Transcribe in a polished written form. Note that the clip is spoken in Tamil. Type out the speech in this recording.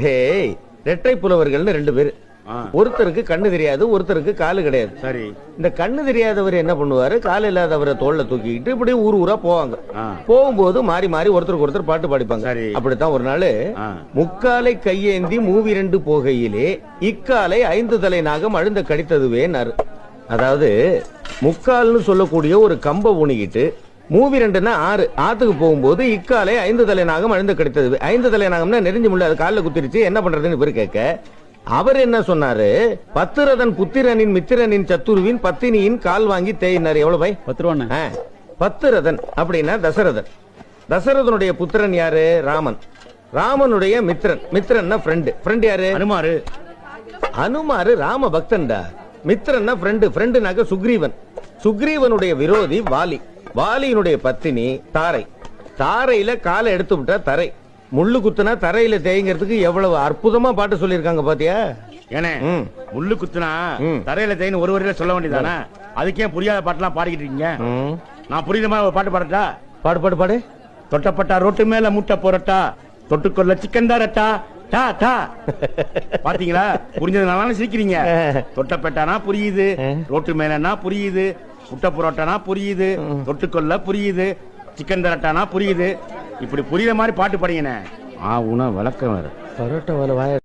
டேய், ரெட்டை புலவர்கள்னு 2 பேரு. ஒருத்தருக்கு கண்ணு தெரியாது, ஒருத்தருக்கு காலு கிடையாது. சரி. இந்த கண்ணு தெரியாதவர் என்ன பண்ணுவாரு, கால் இல்லாதவரை தோல்ல தூக்கிக்கிட்டு இப்படி ஊர் ஊரா போவாங்க. போகும்போது மாறி மாறி ஒருத்தருக்கு ஒருத்தர் பாட்டு பாடிப்பாங்க. அப்படித்தான் ஒரு நாள் முக்காலை கையேந்தி மூவிரண்டு போகையிலே இக்காலை 5 தலை நாகம் அழுந்த கடித்ததுவேன்னாரு. அதாவது முக்கால்னு சொல்லக்கூடிய ஒரு கம்ப ஊனிக்கிட்டு மூவிரண்டுன்னா 6 ஆத்துக்கு போகும்போது இக்காலை 5 தலை நாகம் அழுந்த கடித்தது. 5 தலை நாகம்னா நெறிஞ்சு முள்ள அது காலில் குத்திருச்சு, என்ன பண்றதுன்னு பேர் கேட்க அவர் என்ன சொன்னாரு, பத்திரதன் புத்திரனின் மித்திரனின் சத்துருவின் பத்தினியின் கால் வாங்கி தேயினார். எவ்வளவு பை? 10 ரூபா. பத்திரதன் அப்படின்னா தசரதன். தசரதனுடைய புத்திரன் யாரு? ராமன். ராமனுடைய மித்திரன், மித்திரன்னா ஃப்ரெண்ட். ஃப்ரெண்ட் யாரு? அனுமாரு. அனுமாரு ராம பக்தன்டா. மித்திரன்னா ஃப்ரெண்ட். ஃப்ரெண்டுனாக்க சுக்ரீவன். சுக்ரீவனுடைய விரோதி வாலி. வாலியினுடைய பத்தினி தாரை. தாரையில காலை எடுத்து விட்டா தரை. முள்ளு குத்துனா தரையில தேய்ங்கிறதுக்கு எவ்வளவு அற்புதமா பாட்டு சொல்லிருக்காங்க பாத்தியா? ஏனே முள்ளு குத்துனா தரையில தேய்னு ஒரு வரையில சொல்ல வேண்டியதானே? அதுக்கே புரியாத பாட்டுலாம் பாடிக்கிட்டு இருக்கீங்க. நான் புரியுற மாதிரி ஒரு பாட்டு பாடட்டா? பாடு பாடு பாடு. தொட்டப்பட்டா ரோட்டு மேல முட்டை போறட்டா, தொட்டுக்கொள்ள சிக்கன் தாரட்டா. பாத்தீங்களா? புரிஞ்சதுனால சிரிக்கிறீங்க. தொட்டப்பட்டானா புரியுது, ரோட்டு மேலனா புரியுது, முட்டை புரோட்டானா புரியுது, தொட்டுக்கொள்ள புரியுது, சிக்கன் தரட்டானா புரியுது. இப்படி புரியுற மாதிரி பாட்டு பாடிங்கண்ணே. விளக்கம் வேற. பரோட்டா